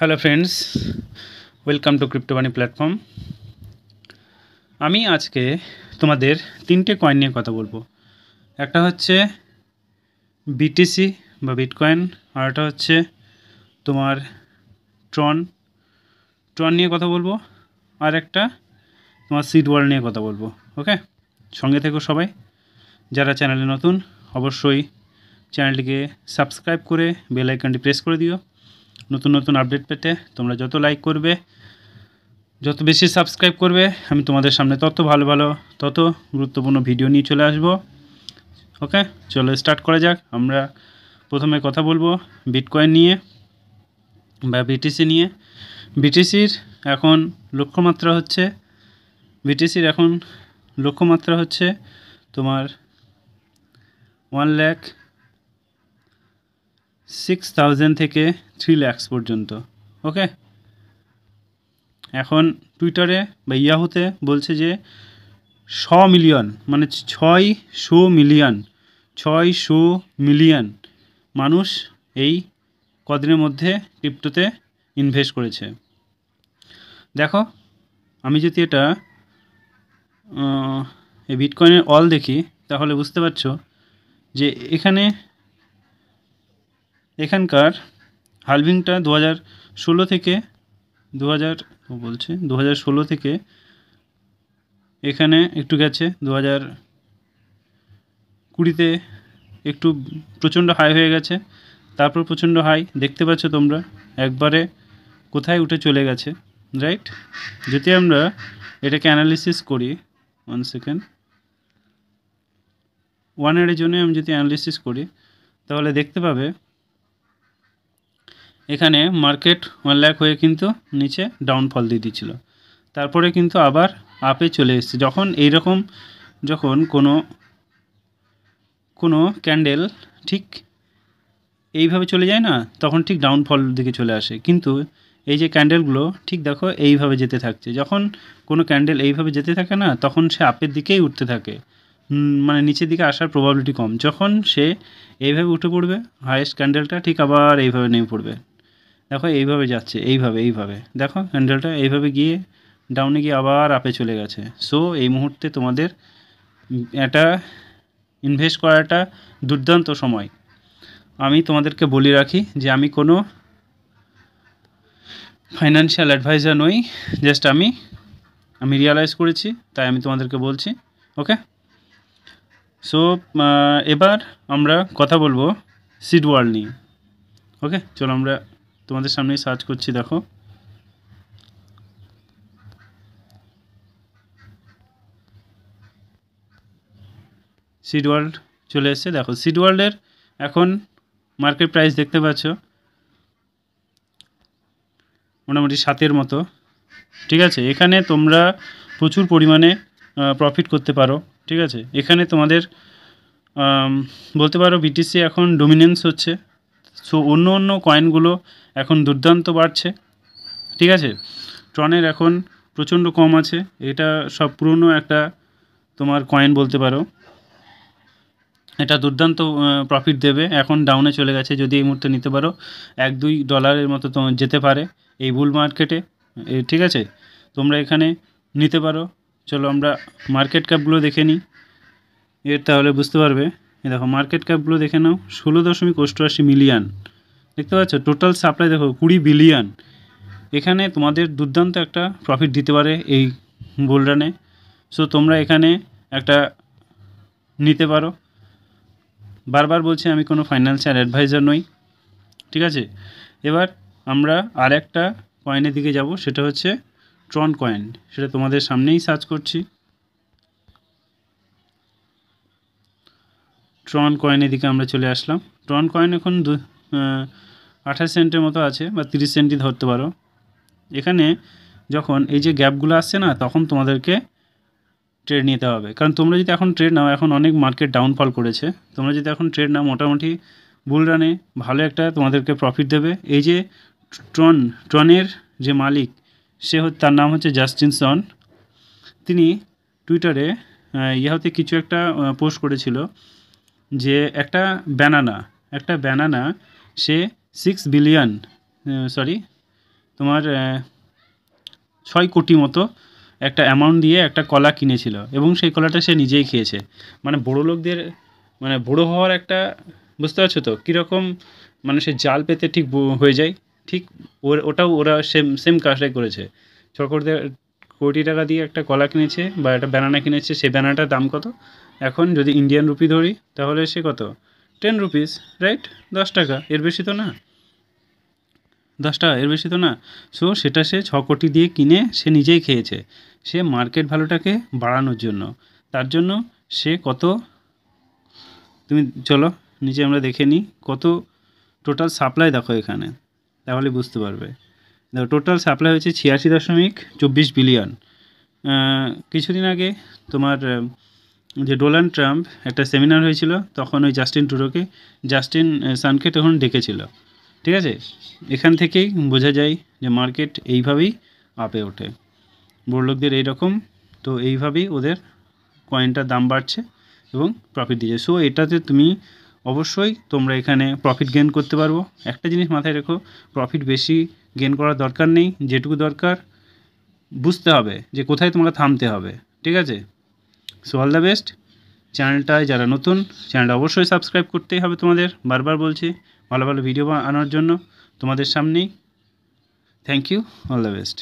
Hello friends, welcome to crypto money platform. আমি আজকে তোমাদের তিনটে কয়েন নিয়ে কথা বলবো। একটা হচ্ছে বিটিসি বা বিটকয়েন, আর একটা হচ্ছে তোমার ট্রন নিয়ে কথা বলবো, আর একটা তোমার সিড ওয়ার্ল্ড নিয়ে কথা বলবো। ওকে, সঙ্গে থেকো সবাই। যারা চ্যানেলে নতুন অবশ্যই চ্যানেলটিকে সাবস্ক্রাইব করে বেল আইকনটি প্রেস করে দিও। নতুন নতুন আপডেট পেতে তোমরা যত লাইক করবে, যত বেশি সাবস্ক্রাইব করবে, আমি তোমাদের সামনে তত ভালো ভালো তত গুরুত্বপূর্ণ ভিডিও নিয়ে চলে আসব। ওকে, চলো স্টার্ট করা যাক। আমরা প্রথমে কথা বলবো বিটকয়েন নিয়ে বা বিটিসি নিয়ে। বিটিসির এখন লক্ষ্যমাত্রা হচ্ছে তোমার 1,06,000 থেকে 3 লাখ পর্যন্ত। ওকে, এখন টুইটারে বা ইয়াহুতে বলছে যে 100 মিলিয়ন, মানে 600 মিলিয়ন মানুষ এই কদিনের মধ্যে ক্রিপ্টোতে ইনভেস্ট করেছে। দেখো, আমি যদি এটা এই বিটকয়েনের অল দেখি তাহলে বুঝতে পারছো যে এখানকার হালভিংটা 2016 থেকে 2016 থেকে এখানে একটু গেছে, 2020-তে একটু প্রচণ্ড হাই হয়ে গেছে, তারপর প্রচণ্ড হাই দেখতে পাচ্ছ তোমরা, একবারে কোথায় উঠে চলে গেছে, রাইট? যদি আমরা এটাকে অ্যানালিসিস করি, 1 সেকেন্ড, 1 এর জন্য আমি যদি অ্যানালিসিস করি তাহলে দেখতে পাবে এখানে মার্কেট 1 লাখ হয়ে কিন্তু নিচে ডাউনফল দিয়ে দিচ্ছিল, তারপরে কিন্তু আবার আপে চলে এসেছে। যখন কোনো ক্যান্ডেল ঠিক এইভাবে চলে যায় না, তখন ঠিক ডাউনফল দিকে চলে আসে। কিন্তু এই যে ক্যান্ডেলগুলো ঠিক দেখো এইভাবে যেতে থাকছে। যখন কোনো ক্যান্ডেল এইভাবে যেতে থাকে না, তখন সে আপের দিকেই উঠতে থাকে, মানে নিচের দিকে আসার প্রবাবিলিটি কম। যখন সে এইভাবে উঠে পড়বে হাইয়েস্ট ক্যান্ডেলটা, ঠিক আবার এইভাবে নেমে পড়বে। দেখো এইভাবে যাচ্ছে, এইভাবে দেখো ক্যান্ডেলটা এইভাবে গিয়ে ডাউনে গিয়ে আবার আপে চলে গেছে। সো এই মুহূর্তে তোমাদের এটা ইনভেস্ট করাটা দুর্দান্ত সময়। আমি তোমাদেরকে বলে রাখি যে আমি কোনো ফাইন্যান্সিয়াল অ্যাডভাইজার নই, জাস্ট আমি রিয়ালাইজ করেছি তাই আমি তোমাদেরকে বলছি। ওকে, সো এবার আমরা কথা বলবো সিড ওয়ার্ল্ড নিয়ে। ওকে, চলো আমরা তোমাদের সামনেই সার্চ করছি। দেখো, সিড ওয়ার্ল্ড চলে এসছে। দেখো, সিড ওয়ার্ল্ডের এখন মার্কেট প্রাইস দেখতে পাচ্ছ মোটামুটি 7 মতো, ঠিক আছে? এখানে তোমরা প্রচুর পরিমাণে প্রফিট করতে পারো, ঠিক আছে? এখানে তোমাদের বলতে পারো বিটিসি এখন ডমিনেন্স হচ্ছে। সো অন্য কয়েনগুলো এখন দুর্দান্ত বাড়ছে, ঠিক আছে? ট্রনের এখন প্রচণ্ড কম আছে, এটা সব পুরনো একটা তোমার কয়েন বলতে পারো, এটা দুর্দান্ত প্রফিট দেবে। এখন ডাউনে চলে গেছে, যদি এই মুহূর্তে নিতে পারো $1-2 মতো তোমার যেতে পারে এই বুল মার্কেটে, ঠিক আছে? তোমরা এখানে নিতে পারো। চলো আমরা মার্কেট ক্যাপগুলো দেখে নিই, এর তাহলে বুঝতে পারবে। দেখো মার্কেট ক্যাপগুলো দেখে নাও, 16.88 মিলিয়ন, দেখতে পাচ্ছ? টোটাল সাপ্লাই দেখো 20 বিলিয়ন। এখানে তোমাদের দুর্দান্ত একটা প্রফিট দিতে পারে এই বুল রানে। সো তোমরা এখানে একটা নিতে পারো। বারবার বলছি আমি কোনো ফাইন্যান্সিয়াল অ্যাডভাইজার নই, ঠিক আছে? এবার আমরা আর একটা কয়েনের দিকে যাব, সেটা হচ্ছে ট্রন কয়েন। সেটা তোমাদের সামনেই সার্চ করছি। ট্রন কয়েনের দিকে আমরা চলে আসলাম। ট্রন কয়েন এখন 28 সেন্টের মতো আছে, বা 30 সেন্টই ধরতে পারো। এখানে যখন এই যে গ্যাপগুলো আসছে না, তখন তোমাদেরকে ট্রেড নিতে হবে। কারণ তোমরা যদি এখন ট্রেড নাও, এখন অনেক মার্কেট ডাউনফল করেছে, তোমরা যদি এখন ট্রেড নাও মোটামুটি বুল রানে ভালো একটা তোমাদেরকে প্রফিট দেবে। এই যে ট্রনের যে মালিক, তার নাম হচ্ছে জাস্টিন সন। তিনি টুইটারে ইয়াহতে কিছু একটা পোস্ট করেছিল যে একটা ব্যানানা সে 6 বিলিয়ন তোমার 6 কোটি মতো একটা অ্যামাউন্ট দিয়ে একটা কলা কিনেছিল এবং সেই কলাটা সে নিজেই খেয়েছে। মানে বড় লোকদের মানে বড় হওয়ার একটা, বুঝতে পারছো তো কীরকম মানে সে জাল পেতে ঠিক হয়ে যায়, ঠিক ওটাও ওরা সেম সেম কাজটাই করেছে। 6 কোটি টাকা দিয়ে একটা কলা কিনেছে বা একটা ব্যানানা কিনেছে। সেই ব্যানানাটার দাম কত? এখন যদি ইন্ডিয়ান রুপি ধরি তাহলে সে কত, 10 রুপিস, রাইট? 10 টাকা, এর বেশি তো না। 10 টাকা, এর বেশি তো না। সো সেটা সে 6 কোটি দিয়ে কিনে সে নিজেই খেয়েছে। সে মার্কেট ভ্যালুটাকে বাড়ানোর জন্য, তার জন্য সে কত, তুমি চলো নিচে আমরা দেখে নিই কত টোটাল সাপ্লাই দেখো এখানে, তাহলে বুঝতে পারবে। দেখো টোটাল সাপ্লাই হচ্ছে 86.24 বিলিয়ন। কিছুদিন আগে তোমার যে ডোনাল্ড ট্রাম্প একটা সেমিনার হয়েছিল, তখন ওই জাস্টিন সানকে তখন ডেকেছিল, ঠিক আছে? এখান থেকেই বোঝা যায় যে মার্কেট এইভাবেই আপে ওঠে, বড়লোকদের এইরকম, তো এইভাবেই ওদের কয়েনটার দাম বাড়ছে এবং প্রফিট দিচ্ছে। সো এটাতে তুমি অবশ্যই তোমরা এখানে প্রফিট গেইন করতে পারবো। একটা জিনিস মাথায় রেখো, প্রফিট বেশি গেইন করার দরকার নেই, যেটুকু দরকার বুঝতে হবে যে কোথায় তোমাকে থামতে হবে, ঠিক আছে? So all the best. চ্যানেলটায় যারা নতুন, চ্যানেলটা অবশ্যই সাবস্ক্রাইব করতেই হবে তোমাদের, বারবার বলছি, ভালো ভালো ভিডিও আনার জন্য তোমাদের সামনেই। Thank you, all the best.